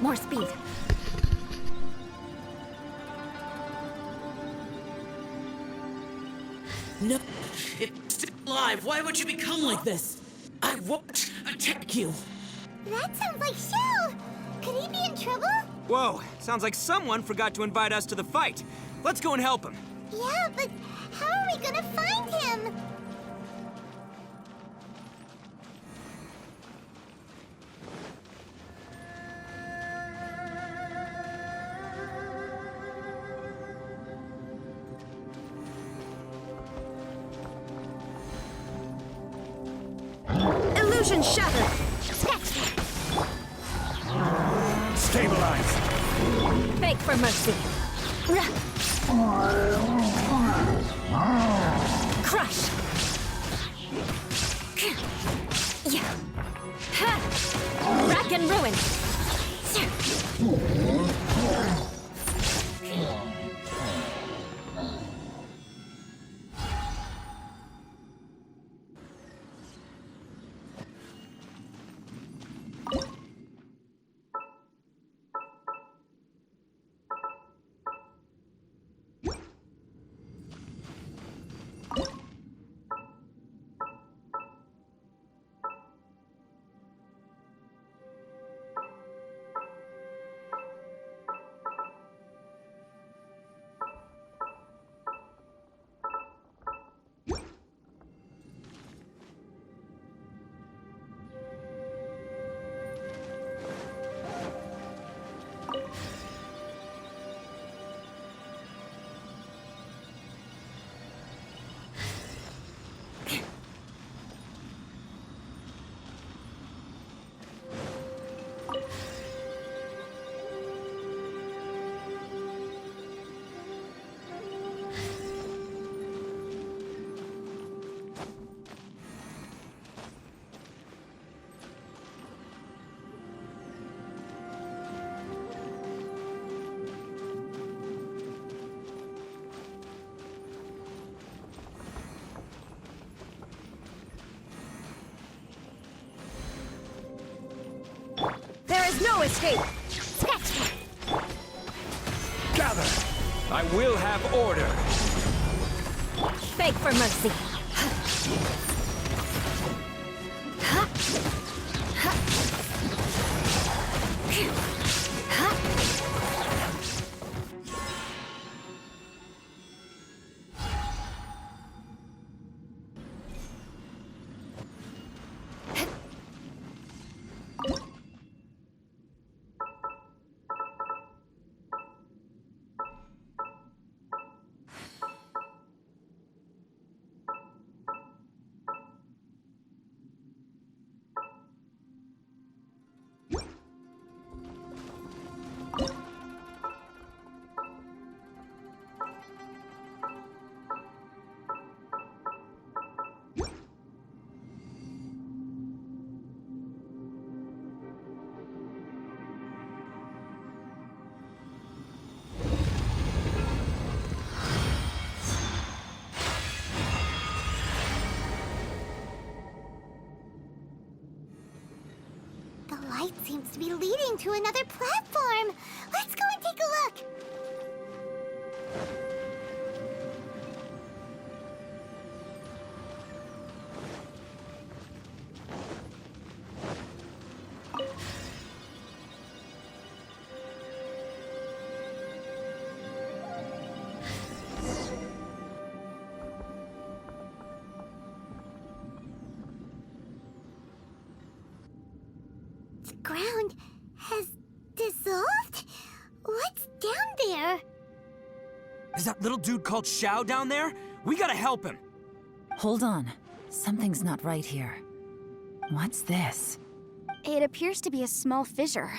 More speed. No, it's still alive. Why would you become like this? I won't attack you. That sounds like Xiao! Could he be in trouble? Whoa, sounds like someone forgot to invite us to the fight. Let's go and help him. Yeah, but how are we gonna find him? Illusion shattered. Scratch that! Stabilize! Beg for mercy. Crush. Yeah. Ha. Rack and ruin. There is no escape. Scratch that! Gather! I will have order. Beg for mercy. The light seems to be leading to another platform. Let's go and take a look. The ground has dissolved? What's down there? Is that little dude called Xiao down there? We gotta help him. Hold on. Something's not right here. What's this? It appears to be a small fissure.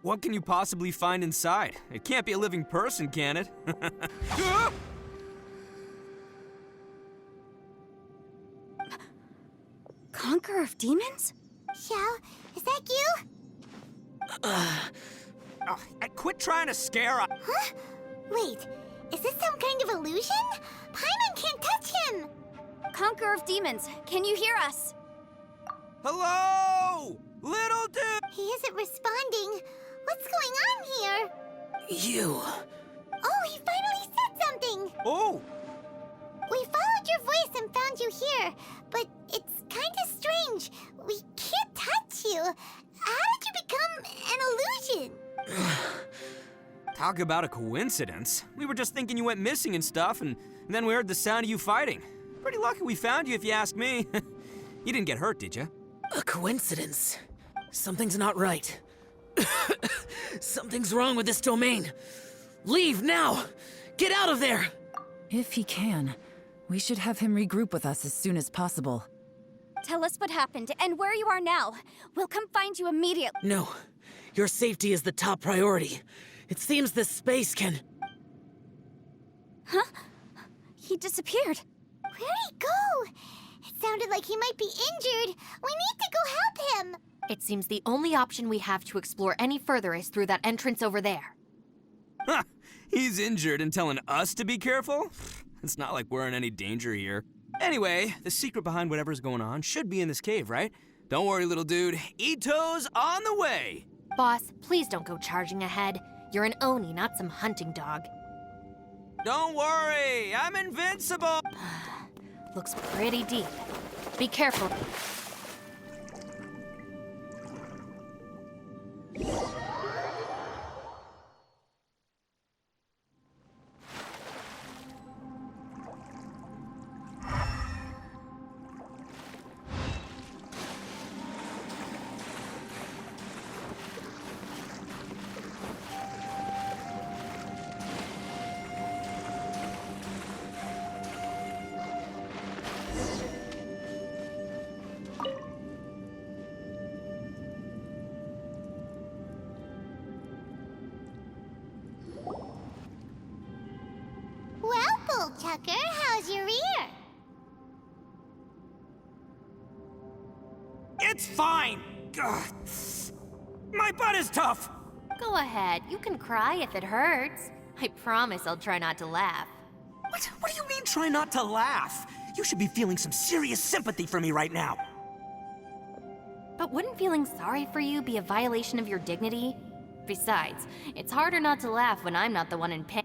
What can you possibly find inside? It can't be a living person, can it? Conqueror of demons? Xiao, is that you? Oh, quit trying to scare us. Huh? Wait, is this some kind of illusion? Paimon can't touch him! Conqueror of demons, can you hear us? Hello! Little dude! He isn't responding. What's going on here? You. Oh, he finally said something! Oh! We followed your voice and found you here, but it's kinda strange. We can't touch you. How did you become an illusion? Talk about a coincidence. We were just thinking you went missing and stuff, and then we heard the sound of you fighting. Pretty lucky we found you, if you ask me. You didn't get hurt, did you? A coincidence. Something's not right. Something's wrong with this domain. Leave now! Get out of there! If he can, we should have him regroup with us as soon as possible. Tell us what happened and where you are now. We'll come find you immediately. No. Your safety is the top priority. It seems this space can... Huh? He disappeared. Where'd he go? It sounded like he might be injured. We need to go help him. It seems the only option we have to explore any further is through that entrance over there. Huh, he's injured and telling us to be careful? It's not like we're in any danger here. Anyway, the secret behind whatever's going on should be in this cave, right? Don't worry, little dude. Ito's on the way! Boss, please don't go charging ahead. You're an Oni, not some hunting dog. Don't worry, I'm invincible! Looks pretty deep. Be careful. Well, Bullchucker, how's your ear? It's fine! Ugh. My butt is tough! Go ahead, you can cry if it hurts. I promise I'll try not to laugh. What do you mean, try not to laugh? You should be feeling some serious sympathy for me right now. But wouldn't feeling sorry for you be a violation of your dignity? Besides, it's harder not to laugh when I'm not the one in pain.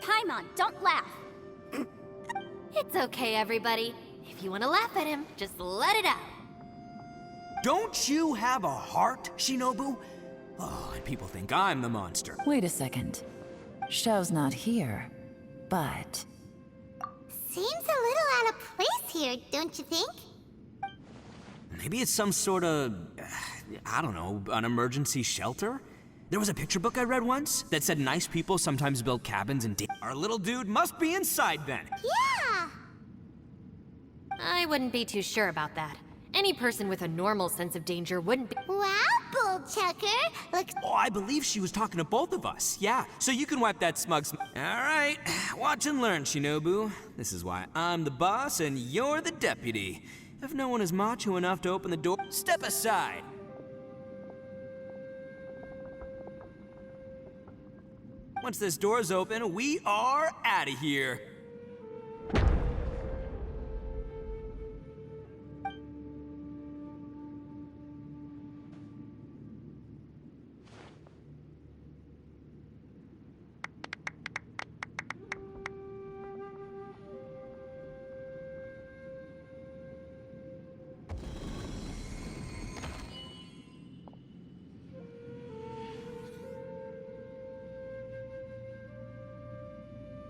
Paimon, don't laugh. It's okay, everybody. If you want to laugh at him, just let it out. Don't you have a heart, Shinobu? Oh, and people think I'm the monster. Wait a second. Xiao's not here, but... Seems a little out of place here, don't you think? Maybe it's some sort of, I don't know, an emergency shelter? There was a picture book I read once that said nice people sometimes build cabins and Our little dude must be inside then. Yeah! I wouldn't be too sure about that. Any person with a normal sense of danger wouldn't be. Wow, Bullchucker! Looks Oh, I believe she was talking to both of us. Yeah, so you can wipe that smug All right, watch and learn, Shinobu. This is why I'm the boss and you're the deputy. If no one is macho enough to open the door, step aside. Once this door's open, we are out of here.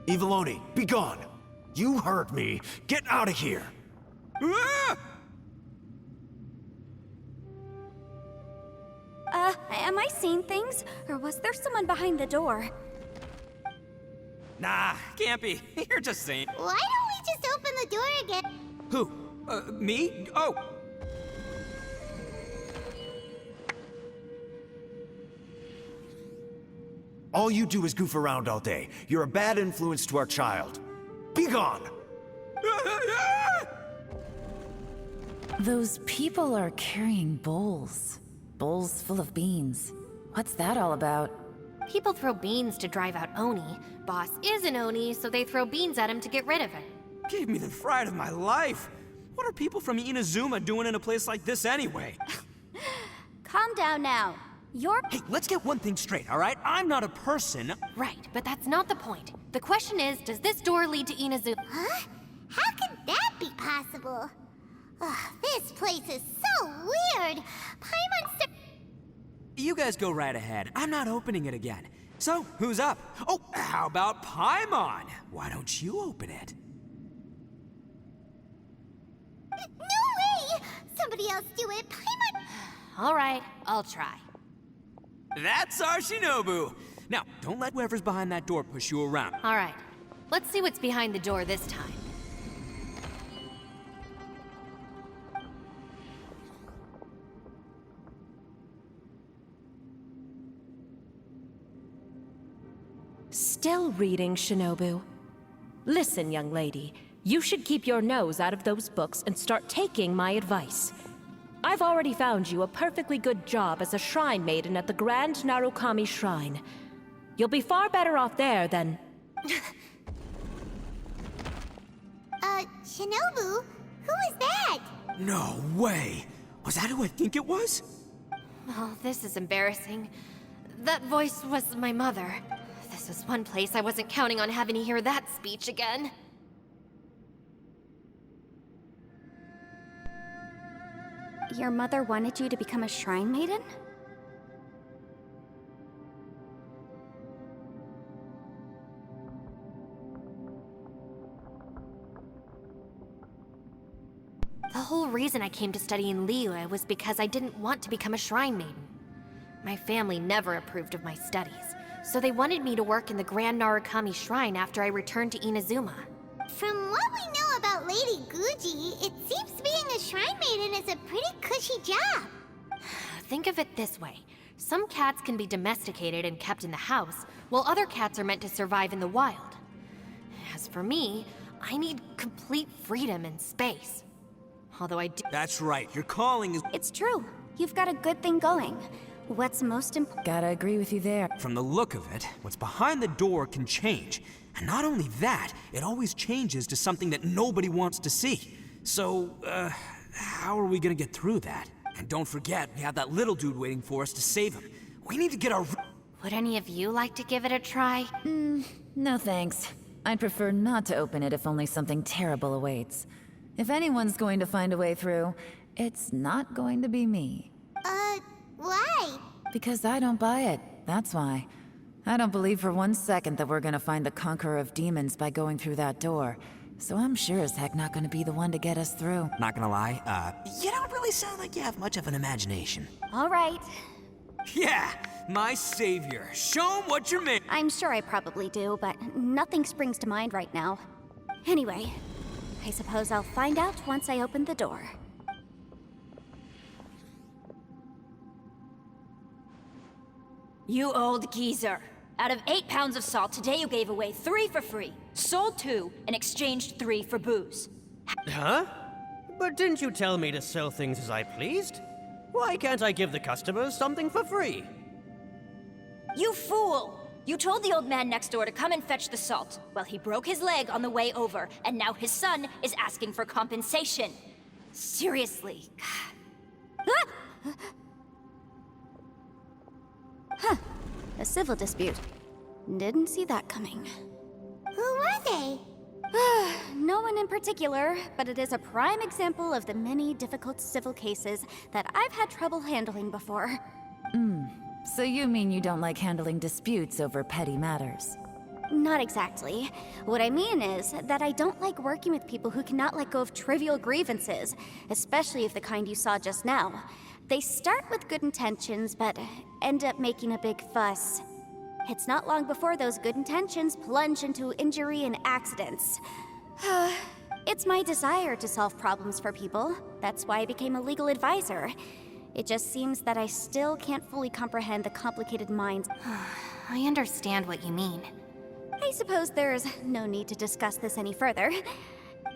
Eviloni, be gone! You heard me. Get out of here! Ah! Am I seeing things? Or was there someone behind the door? Nah, can't be. You're just saying. Why don't we just open the door again? Who? Me? Oh! All you do is goof around all day. You're a bad influence to our child. Be gone! Those people are carrying bowls. Bowls full of beans. What's that all about? People throw beans to drive out Oni. Boss is an Oni, so they throw beans at him to get rid of him. Gave me the fright of my life. What are people from Inazuma doing in a place like this anyway? Calm down now. Hey, let's get one thing straight, all right? I'm not a person. Right, but that's not the point. The question is, does this door lead to Inazuma? Huh? How could that be possible? Ugh, this place is so weird. Paimon You guys go right ahead. I'm not opening it again. So, who's up? Oh, how about Paimon? Why don't you open it? No way! Somebody else do it. Paimon. All right, I'll try. That's our Shinobu. Now, don't let whoever's behind that door push you around. All right, let's see what's behind the door this time. Still reading, Shinobu. Listen, young lady. You should keep your nose out of those books and start taking my advice. I've already found you a perfectly good job as a shrine maiden at the Grand Narukami Shrine. You'll be far better off there than... Shinobu? Who is that? No way! Was that who I think it was? Oh, this is embarrassing. That voice was my mother. This was one place I wasn't counting on having to hear that speech again. Your mother wanted you to become a shrine maiden? The whole reason I came to study in Liyue was because I didn't want to become a shrine maiden. My family never approved of my studies, so they wanted me to work in the Grand Narukami Shrine after I returned to Inazuma. From what we know about Lady Guji, it seems being a shrine maiden is a pretty cushy job. Think of it this way. Some cats can be domesticated and kept in the house, while other cats are meant to survive in the wild. As for me, I need complete freedom and space. Although I do— That's right, your calling is— It's true. You've got a good thing going. What's most important? Gotta agree with you there. From the look of it, what's behind the door can change. And not only that, it always changes to something that nobody wants to see. So, how are we gonna get through that? And don't forget, we have that little dude waiting for us to save him. We need to get our— Would any of you like to give it a try? No thanks. I'd prefer not to open it if only something terrible awaits. If anyone's going to find a way through, it's not going to be me. Why? Because I don't buy it, that's why. I don't believe for one second that we're gonna find the Conqueror of Demons by going through that door. So I'm sure as heck not gonna be the one to get us through. Not gonna lie, you don't really sound like you have much of an imagination. All right. Yeah, my savior. Show him what you're made. I'm sure I probably do, but nothing springs to mind right now. Anyway, I suppose I'll find out once I open the door. You old geezer. Out of 8 pounds of salt, today you gave away 3 for free, sold 2, and exchanged 3 for booze. Huh? But didn't you tell me to sell things as I pleased? Why can't I give the customers something for free? You fool! You told the old man next door to come and fetch the salt. Well, he broke his leg on the way over, and now his son is asking for compensation. Seriously. Huh. A civil dispute. Didn't see that coming. Who were they? No one in particular, but it is a prime example of the many difficult civil cases that I've had trouble handling before. So you mean you don't like handling disputes over petty matters? Not exactly. What I mean is that I don't like working with people who cannot let go of trivial grievances, especially of the kind you saw just now. They start with good intentions, but end up making a big fuss. It's not long before those good intentions plunge into injury and accidents. It's my desire to solve problems for people. That's why I became a legal advisor. It just seems that I still can't fully comprehend the complicated minds. I understand what you mean. I suppose there's no need to discuss this any further.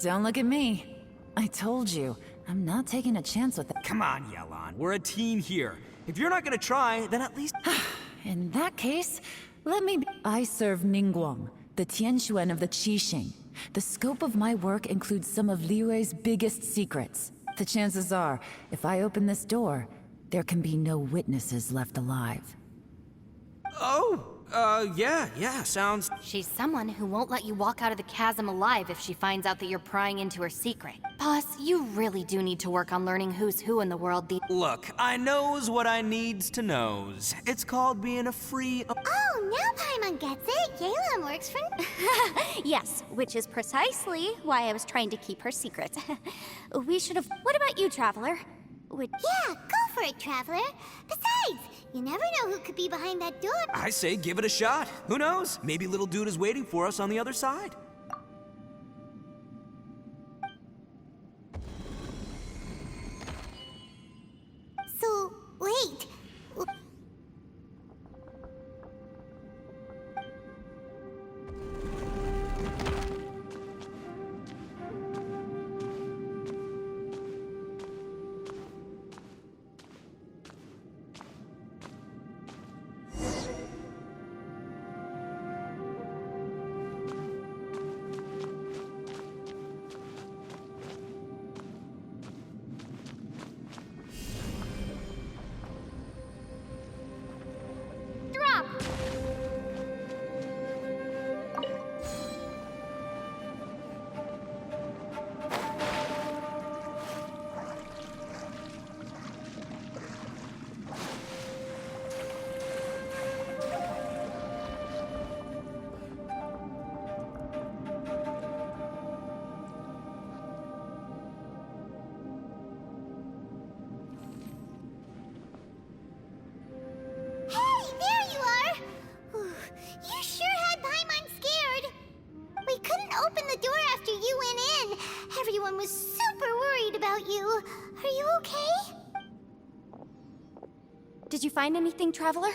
Don't look at me. I told you, I'm not taking a chance with that. Come on, Yelan, we're a team here. If you're not gonna try, then at least— In that case, let me I serve Ningguang, the Tianxuan of the Qixing. The scope of my work includes some of Liyue's biggest secrets. The chances are, if I open this door, there can be no witnesses left alive. Yeah, sounds... She's someone who won't let you walk out of the chasm alive if she finds out that you're prying into her secret. Boss, you really do need to work on learning who's who in the world. Look, I knows what I needs to knows. It's called being a free... Oh, now Paimon gets it. Yelan works for... Yes, which is precisely why I was trying to keep her secret. We should have... What about you, Traveler? Yeah, go for it, Traveler. Besides, you never know who could be behind that door. I say give it a shot. Who knows? Maybe little dude is waiting for us on the other side. So, wait. Everyone was super worried about you. Are you okay? Did you find anything, Traveler?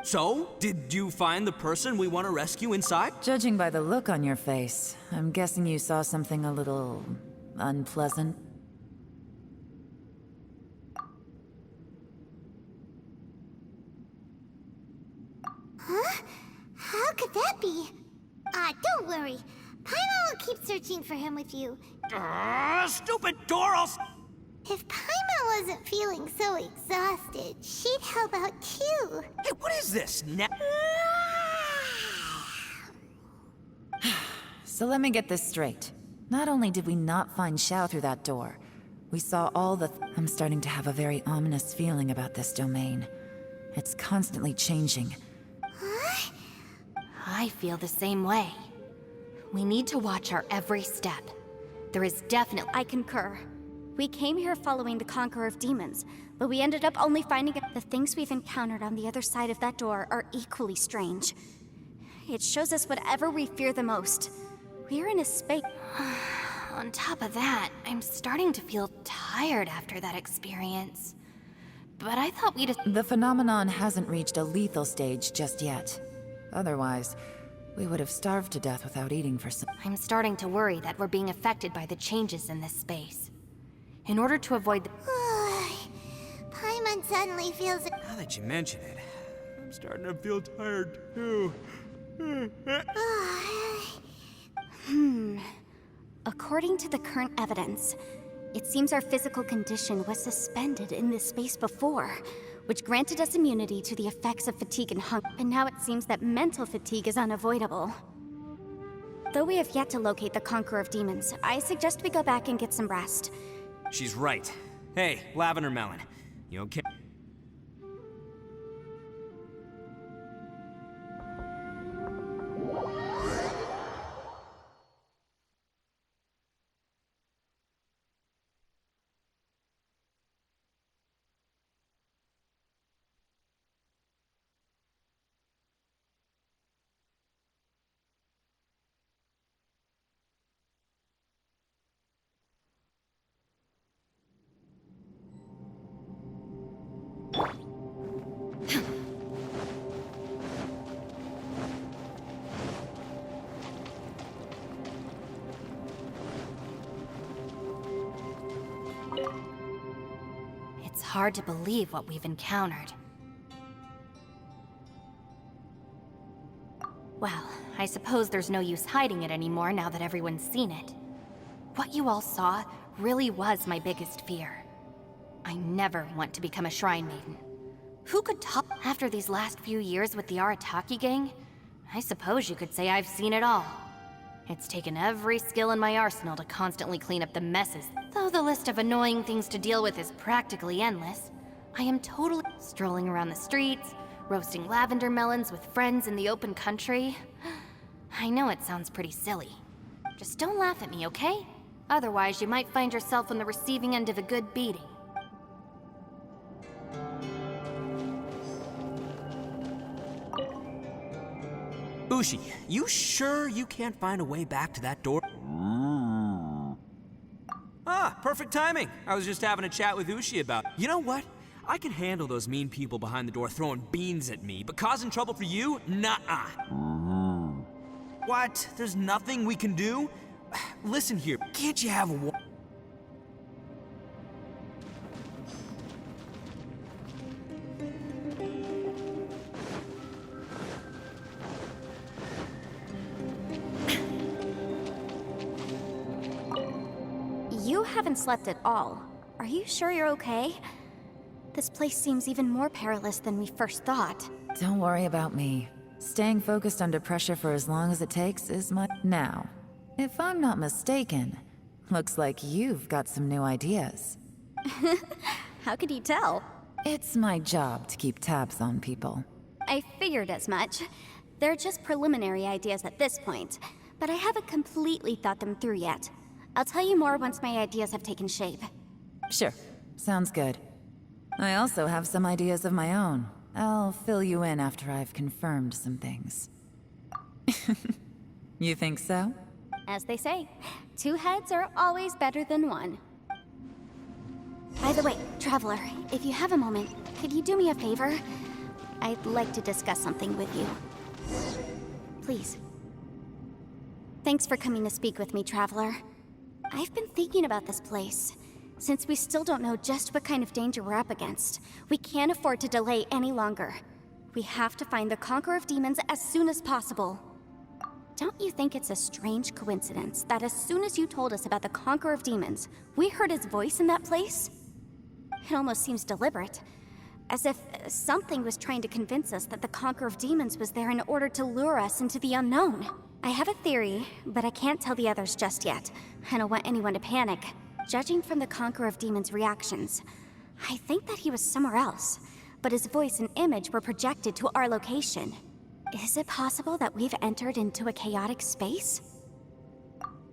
So, did you find the person we want to rescue inside? Judging by the look on your face, I'm guessing you saw something a little... unpleasant. Huh? How could that be? Don't worry. Paimon will keep searching for him with you. Stupid Doros! If Paimon wasn't feeling so exhausted, she'd help out too. Hey, what is this? So let me get this straight. Not only did we not find Xiao through that door, we saw all the... I'm starting to have a very ominous feeling about this domain. It's constantly changing. Huh? I feel the same way. We need to watch our every step. There is definitely... I concur. We came here following the Conqueror of Demons, but we ended up only finding the things we've encountered on the other side of that door are equally strange. It shows us whatever we fear the most. We're in a space... On top of that, I'm starting to feel tired after that experience. But I thought we'd... The phenomenon hasn't reached a lethal stage just yet. Otherwise, we would have starved to death without eating for some... I'm starting to worry that we're being affected by the changes in this space. In order to avoid the... Paimon suddenly feels... Now that you mention it, I'm starting to feel tired too. According to the current evidence, it seems our physical condition was suspended in this space before, which granted us immunity to the effects of fatigue and hunger. And now it seems that mental fatigue is unavoidable. Though we have yet to locate the Conqueror of Demons, I suggest we go back and get some rest. She's right. Hey, Lavender Melon, you okay? It's hard to believe what we've encountered. I suppose there's no use hiding it anymore now that everyone's seen it. What you all saw really was my biggest fear. I never want to become a Shrine Maiden. Who could top after these last few years with the Arataki gang? I suppose you could say I've seen it all. It's taken every skill in my arsenal to constantly clean up the messes. Though the list of annoying things to deal with is practically endless, I am totally strolling around the streets, roasting lavender melons with friends in the open country. I know it sounds pretty silly. Just don't laugh at me, okay? Otherwise, you might find yourself on the receiving end of a good beating. Ushi, you sure you can't find a way back to that door? Ah, perfect timing. I was just having a chat with Ushi about... You know what? I can handle those mean people behind the door throwing beans at me, but causing trouble for you? Nuh-uh. What? There's nothing we can do? Listen here, can't you have a... You haven't slept at all. Are you sure you're okay? This place seems even more perilous than we first thought. Don't worry about me. Staying focused under pressure for as long as it takes is my... Now, if I'm not mistaken, looks like you've got some new ideas. How could you tell? It's my job to keep tabs on people. I figured as much. They're just preliminary ideas at this point, but I haven't completely thought them through yet. I'll tell you more once my ideas have taken shape. Sure, sounds good. I also have some ideas of my own. I'll fill you in after I've confirmed some things. You think so? As they say, two heads are always better than one. By the way, Traveler, if you have a moment, could you do me a favor? I'd like to discuss something with you. Please. Thanks for coming to speak with me, Traveler. I've been thinking about this place. Since we still don't know just what kind of danger we're up against, we can't afford to delay any longer. We have to find the Conqueror of Demons as soon as possible. Don't you think it's a strange coincidence that as soon as you told us about the Conqueror of Demons, we heard his voice in that place? It almost seems deliberate. As if something was trying to convince us that the Conqueror of Demons was there in order to lure us into the unknown. I have a theory, but I can't tell the others just yet. I don't want anyone to panic. Judging from the Conqueror of Demons' reactions, I think that he was somewhere else, but his voice and image were projected to our location. Is it possible that we've entered into a chaotic space?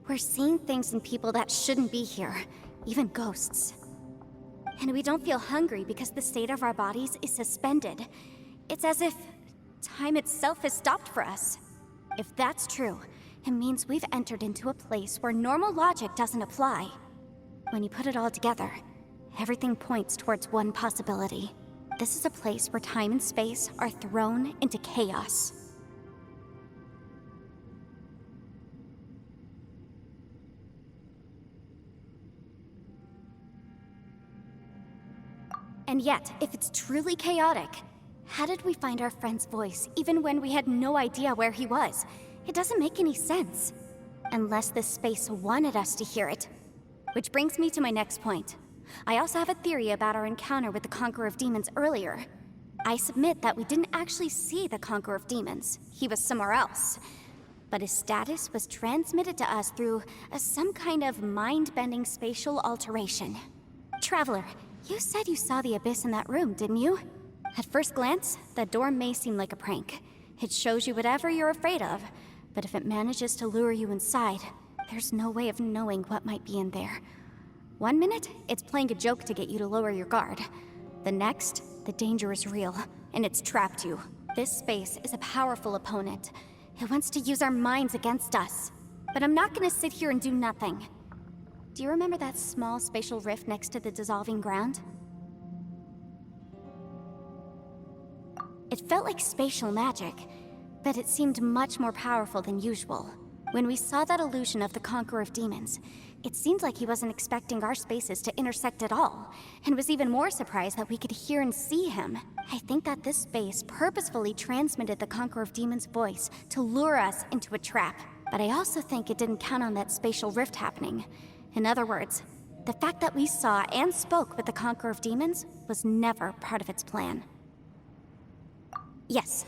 We're seeing things and people that shouldn't be here, even ghosts. And we don't feel hungry because the state of our bodies is suspended. It's as if time itself has stopped for us. If that's true, it means we've entered into a place where normal logic doesn't apply. When you put it all together, everything points towards one possibility. This is a place where time and space are thrown into chaos. And yet, if it's truly chaotic, how did we find our friend's voice even when we had no idea where he was? It doesn't make any sense. Unless this space wanted us to hear it. Which brings me to my next point. I also have a theory about our encounter with the Conqueror of Demons earlier. I submit that we didn't actually see the Conqueror of Demons. He was somewhere else. But his status was transmitted to us through some kind of mind-bending spatial alteration. Traveler, you said you saw the abyss in that room, didn't you? At first glance, that door may seem like a prank. It shows you whatever you're afraid of, but if it manages to lure you inside, there's no way of knowing what might be in there. 1 minute, it's playing a joke to get you to lower your guard. The next, the danger is real, and it's trapped you. This space is a powerful opponent. It wants to use our minds against us. But I'm not gonna sit here and do nothing. Do you remember that small spatial rift next to the dissolving ground? It felt like spatial magic, but it seemed much more powerful than usual. When we saw that illusion of the Conqueror of Demons, it seemed like he wasn't expecting our spaces to intersect at all, and was even more surprised that we could hear and see him. I think that this space purposefully transmitted the Conqueror of Demons' voice to lure us into a trap. But I also think it didn't count on that spatial rift happening. In other words, the fact that we saw and spoke with the Conqueror of Demons was never part of its plan. Yes.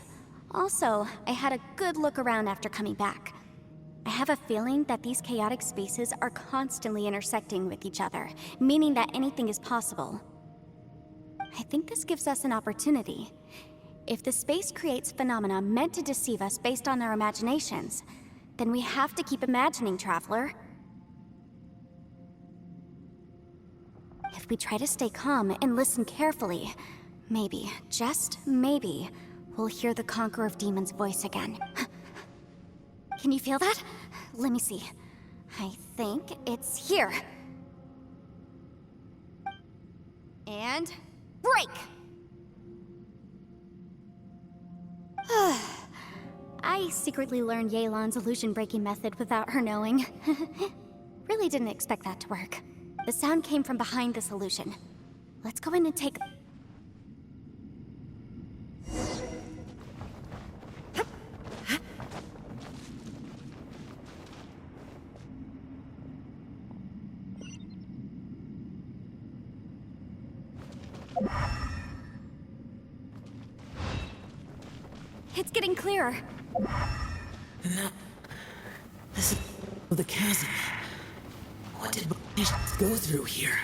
Also, I had a good look around after coming back. I have a feeling that these chaotic spaces are constantly intersecting with each other, meaning that anything is possible. I think this gives us an opportunity. If the space creates phenomena meant to deceive us based on our imaginations, then we have to keep imagining, Traveler. If we try to stay calm and listen carefully, maybe, just maybe, we'll hear the Conqueror of Demons' voice again. Can you feel that? Let me see. I think it's here. And break! I secretly learned Yelan's illusion-breaking method without her knowing. Really didn't expect that to work. The sound came from behind this illusion. Let's go in and take... It's getting clearer. No. This is the chasm. What did Bush go through here?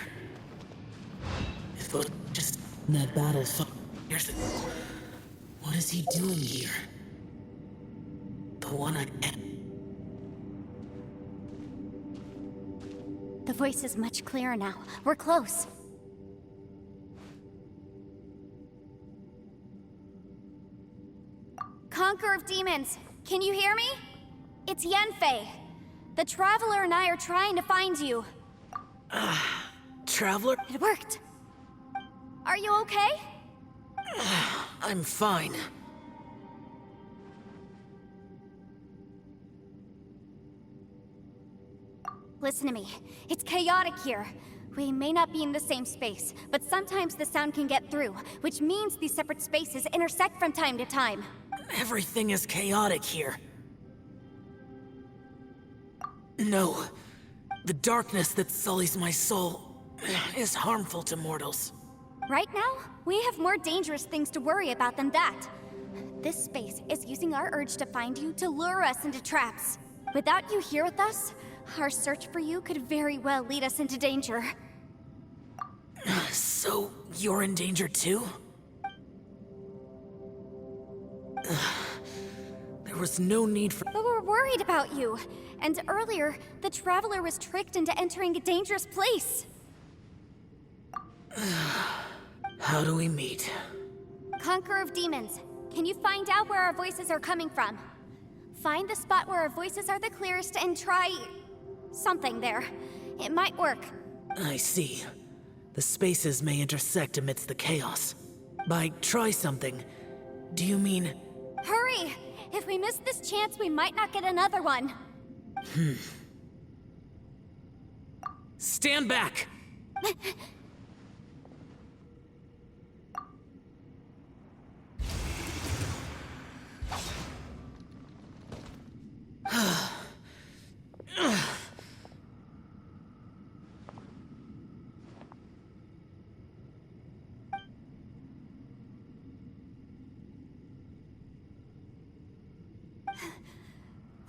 If Bush just in that battle years ago, what is he doing here? The one I am. The voice is much clearer now. We're close. Conqueror of Demons, can you hear me? It's Yanfei. The Traveler and I are trying to find you. Traveler? It worked. Are you okay? I'm fine. Listen to me. It's chaotic here. We may not be in the same space, but sometimes the sound can get through, which means these separate spaces intersect from time to time. Everything is chaotic here. No. The darkness that sullies my soul is harmful to mortals. Right now, we have more dangerous things to worry about than that. This space is using our urge to find you to lure us into traps. Without you here with us, our search for you could very well lead us into danger. So, you're in danger too? There was no need for— But we're worried about you. And earlier, the Traveler was tricked into entering a dangerous place. How do we meet? Conqueror of Demons, can you find out where our voices are coming from? Find the spot where our voices are the clearest and try... something there. It might work. I see. The spaces may intersect amidst the chaos. By try something, do you mean... Hurry! If we miss this chance, we might not get another one. Stand back!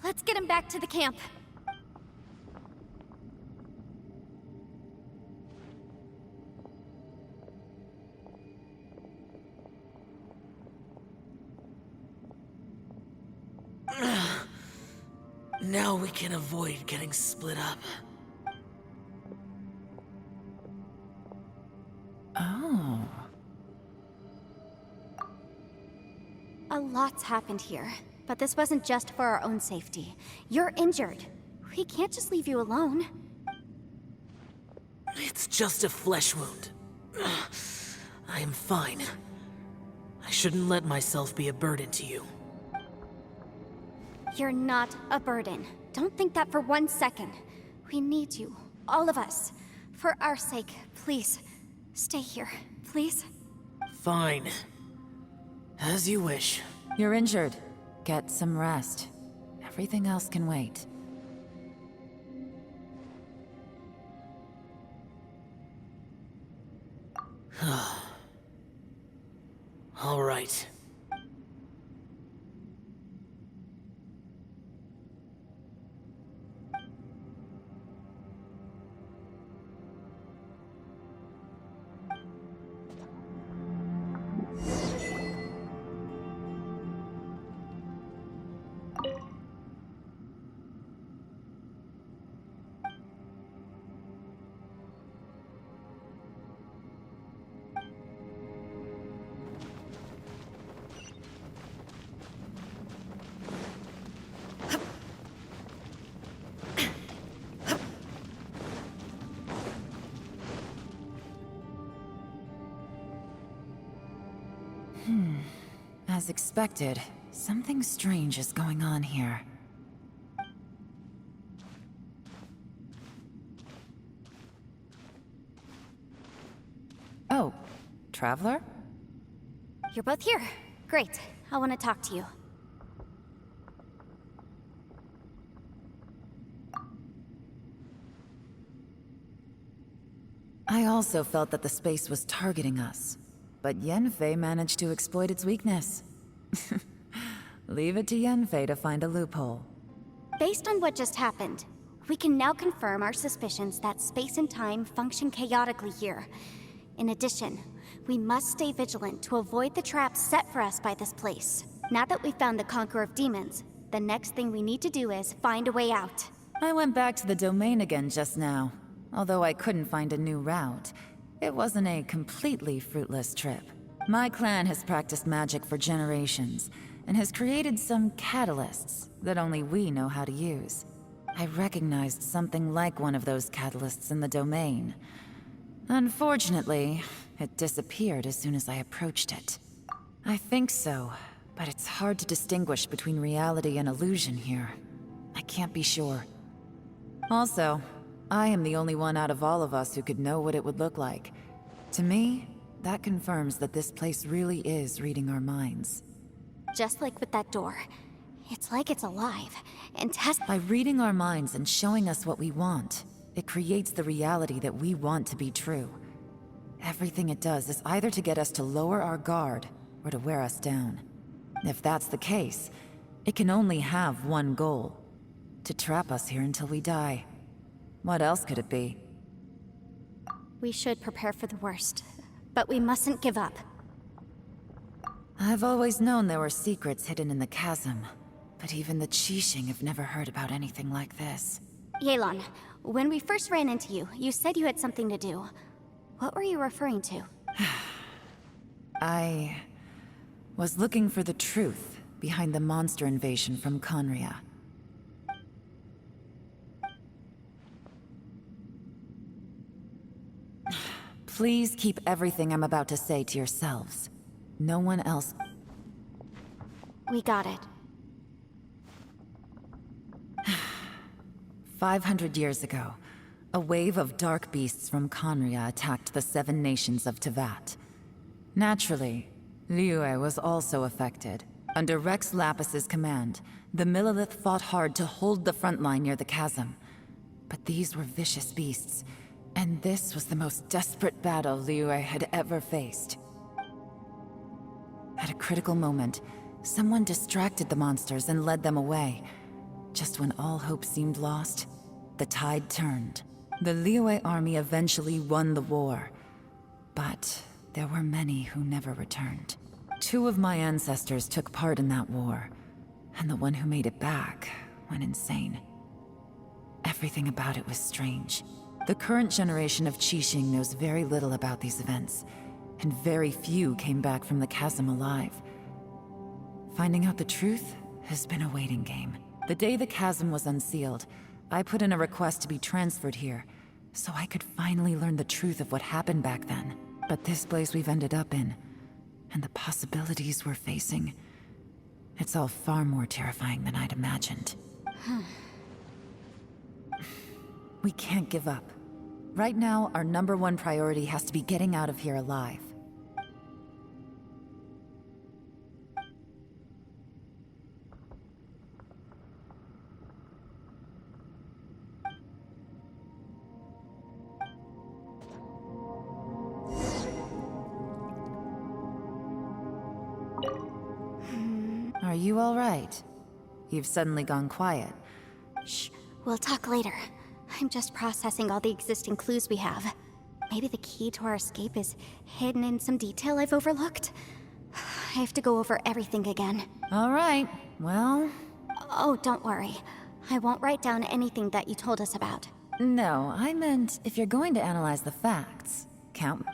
Let's get him back to the camp. Now we can avoid getting split up. Oh. A lot's happened here, but this wasn't just for our own safety. You're injured. We can't just leave you alone. It's just a flesh wound. I am fine. I shouldn't let myself be a burden to you. You're not a burden. Don't think that for 1 second. We need you, all of us. For our sake, please. Stay here, please. Fine. As you wish. You're injured. Get some rest. Everything else can wait. All right. As expected, something strange is going on here. Oh, Traveler? You're both here. Great. I want to talk to you. I also felt that the space was targeting us, but Yenfei managed to exploit its weakness. Leave it to Yenfei to find a loophole. Based on what just happened, we can now confirm our suspicions that space and time function chaotically here. In addition, we must stay vigilant to avoid the traps set for us by this place. Now that we've found the Conqueror of Demons, the next thing we need to do is find a way out. I went back to the domain again just now. Although I couldn't find a new route, it wasn't a completely fruitless trip. My clan has practiced magic for generations, and has created some catalysts that only we know how to use. I recognized something like one of those catalysts in the domain. Unfortunately, it disappeared as soon as I approached it. I think so, but it's hard to distinguish between reality and illusion here. I can't be sure. Also, I am the only one out of all of us who could know what it would look like. To me, that confirms that this place really is reading our minds. Just like with that door. It's like it's alive, and By reading our minds and showing us what we want, it creates the reality that we want to be true. Everything it does is either to get us to lower our guard, or to wear us down. If that's the case, it can only have one goal. To trap us here until we die. What else could it be? We should prepare for the worst, but we mustn't give up. I've always known there were secrets hidden in the chasm, but even the Qixing have never heard about anything like this. Yelan, when we first ran into you, you said you had something to do. What were you referring to? I was looking for the truth behind the monster invasion from Conria. Please keep everything I'm about to say to yourselves. No one else. We got it. 500 years ago, a wave of dark beasts from Conria attacked the 7 nations of Tevat. Naturally, Liyue was also affected. Under Rex Lapis's command, the Millelith fought hard to hold the front line near the chasm. But these were vicious beasts, and this was the most desperate battle Liyue had ever faced. At a critical moment, someone distracted the monsters and led them away. Just when all hope seemed lost, the tide turned. The Liyue army eventually won the war, but there were many who never returned. 2 of my ancestors took part in that war, and the one who made it back went insane. Everything about it was strange. The current generation of Qixing knows very little about these events, and very few came back from the chasm alive. Finding out the truth has been a waiting game. The day the chasm was unsealed, I put in a request to be transferred here, so I could finally learn the truth of what happened back then. But this place we've ended up in, and the possibilities we're facing, it's all far more terrifying than I'd imagined. We can't give up. Right now, our #1 priority has to be getting out of here alive. Are you all right? You've suddenly gone quiet. Shh, we'll talk later. I'm just processing all the existing clues we have. Maybe the key to our escape is hidden in some detail I've overlooked. I have to go over everything again. All right, well... Oh, don't worry. I won't write down anything that you told us about. No, I meant if you're going to analyze the facts, count...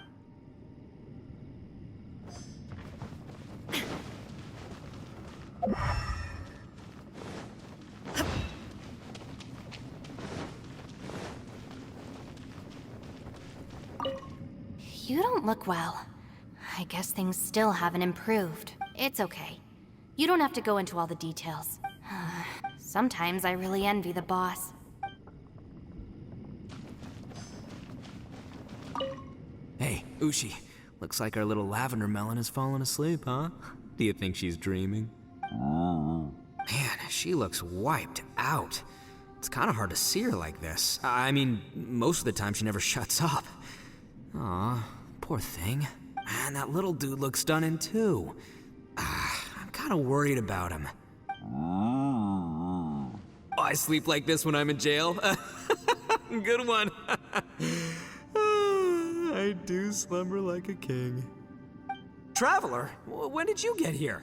You don't look well. I guess things still haven't improved. It's okay. You don't have to go into all the details. Sometimes I really envy the boss. Hey, Ushi. Looks like our little lavender melon has fallen asleep, huh? Do you think she's dreaming? Man, she looks wiped out. It's kind of hard to see her like this. I mean, most of the time she never shuts up. Aw, poor thing. Man, that little dude looks stunning too. I'm kind of worried about him. Oh, I sleep like this when I'm in jail? Good one. I do slumber like a king. Traveler, when did you get here?